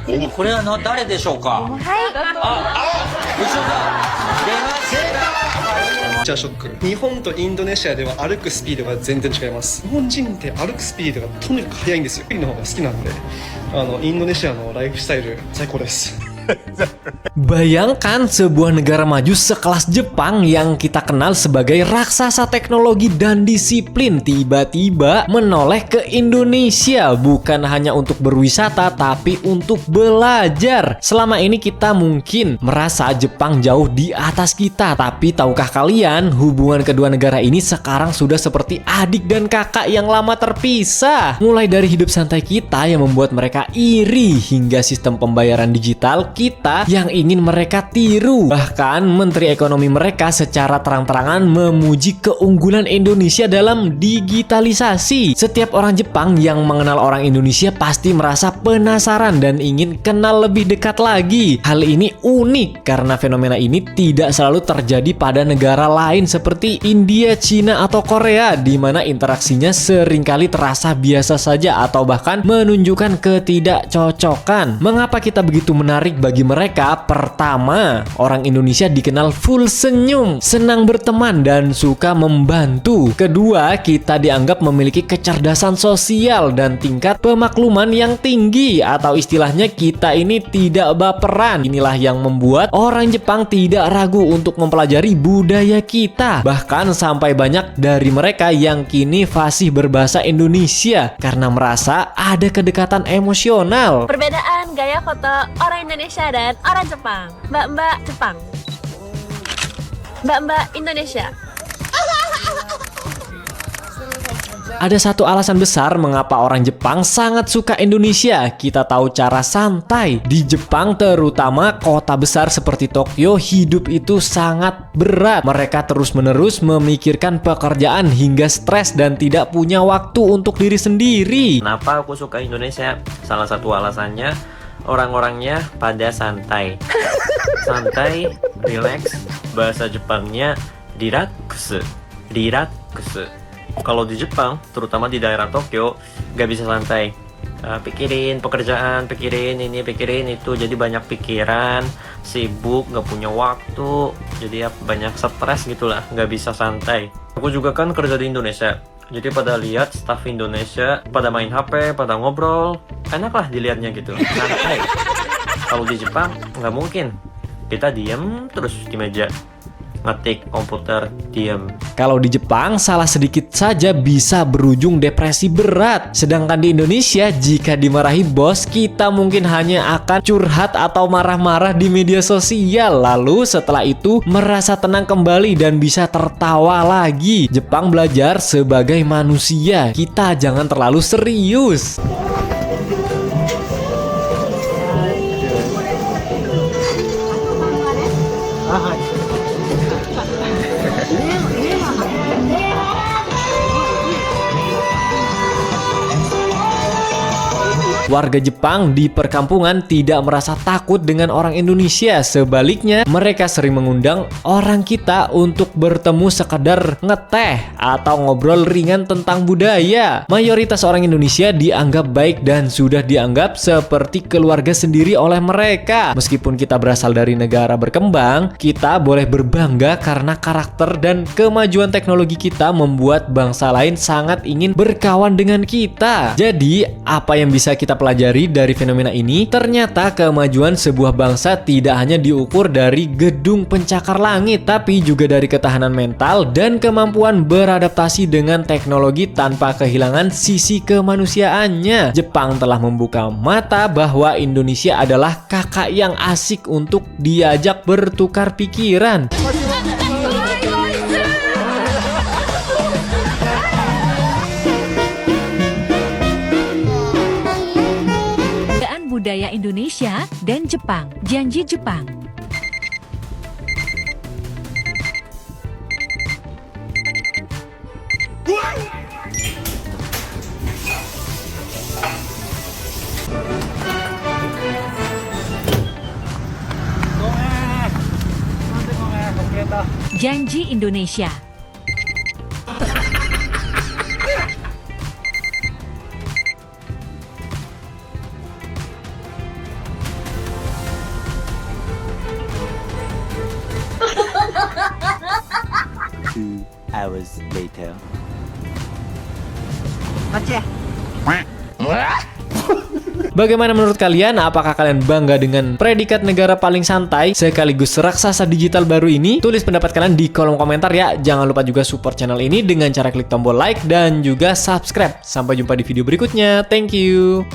これは誰でしょうか。後ろだ。出ました。じゃあショック。日本とインドネシアでは歩くスピードが全然違います。日本人って歩くスピードがとにかく速いんですよ。の方が好きなんで、インドネシアのライフスタイル最高です。Bayangkan sebuah negara maju sekelas Jepang yang kita kenal sebagai raksasa teknologi dan disiplin tiba-tiba menoleh ke Indonesia, bukan hanya untuk berwisata tapi untuk belajar. Selama ini kita mungkin merasa Jepang jauh di atas kita, tapi tahukah kalian hubungan kedua negara ini sekarang sudah seperti adik dan kakak yang lama terpisah. Mulai dari hidup santai kita yang membuat mereka iri hingga sistem pembayaran digital kita yang ingin mereka tiru. Bahkan Menteri Ekonomi mereka secara terang-terangan memuji keunggulan Indonesia dalam digitalisasi. Setiap orang Jepang yang mengenal orang Indonesia pasti merasa penasaran dan ingin kenal lebih dekat lagi. Hal ini unik karena fenomena ini tidak selalu terjadi pada negara lain seperti India, Cina, atau Korea, di mana interaksinya seringkali terasa biasa saja atau bahkan menunjukkan ketidakcocokan. Mengapa kita begitu menarik bagi mereka? Pertama, orang Indonesia dikenal full senyum, senang berteman, dan suka membantu. Kedua, kita dianggap memiliki kecerdasan sosial dan tingkat pemakluman yang tinggi, atau istilahnya kita ini tidak baperan. Inilah yang membuat orang Jepang tidak ragu untuk mempelajari budaya kita. Bahkan sampai banyak dari mereka yang kini fasih berbahasa Indonesia karena merasa ada kedekatan emosional. Perbedaan gaya foto orang Indonesia dan orang Jepang. Mbak-mbak Jepang, mbak-mbak Indonesia. Ada satu alasan besar mengapa orang Jepang sangat suka Indonesia. Kita tahu cara santai. Di Jepang, terutama kota besar seperti Tokyo, hidup itu sangat berat. Mereka terus-menerus memikirkan pekerjaan hingga stres dan tidak punya waktu untuk diri sendiri. Kenapa aku suka Indonesia? Salah satu alasannya, orang-orangnya pada santai. Santai, relax. Bahasa Jepangnya riraks. Riraks. Kalau di Jepang, terutama di daerah Tokyo, gak bisa santai. Pikirin pekerjaan, pikirin ini, pikirin itu. Jadi banyak pikiran, sibuk, gak punya waktu. Jadi ya banyak stres gitulah, gak bisa santai. Aku juga kan kerja di Indonesia. Jadi pada lihat staff Indonesia pada main HP, pada ngobrol, enak lah dilihatnya gitu, santai. Kalau di Jepang nggak mungkin, kita diem terus di meja, ngetik komputer, diem. Kalau di Jepang, salah sedikit saja bisa berujung depresi berat. Sedangkan di Indonesia, jika dimarahi bos, kita mungkin hanya akan curhat atau marah-marah di media sosial. Lalu setelah itu merasa tenang kembali dan bisa tertawa lagi. Jepang belajar sebagai manusia. Kita jangan terlalu serius. Warga Jepang di perkampungan tidak merasa takut dengan orang Indonesia. Sebaliknya, mereka sering mengundang orang kita untuk bertemu sekedar ngeteh atau ngobrol ringan tentang budaya. Mayoritas orang Indonesia dianggap baik dan sudah dianggap seperti keluarga sendiri oleh mereka. Meskipun kita berasal dari negara berkembang, kita boleh berbangga karena karakter dan kemajuan teknologi kita membuat bangsa lain sangat ingin berkawan dengan kita. Jadi, apa yang bisa kita pelajari dari fenomena ini? Ternyata kemajuan sebuah bangsa tidak hanya diukur dari gedung pencakar langit, tapi juga dari ketahanan mental dan kemampuan beradaptasi dengan teknologi tanpa kehilangan sisi kemanusiaannya. Jepang telah membuka mata bahwa Indonesia adalah kakak yang asik untuk diajak bertukar pikiran. Budaya Indonesia dan Jepang. Janji Jepang. Janji Indonesia. 2 hours later. Bagaimana menurut kalian? Apakah kalian bangga dengan predikat negara paling santai sekaligus raksasa digital baru ini? Tulis pendapat kalian di kolom komentar ya. Jangan lupa juga support channel ini dengan cara klik tombol like dan juga subscribe. Sampai jumpa di video berikutnya. Thank you.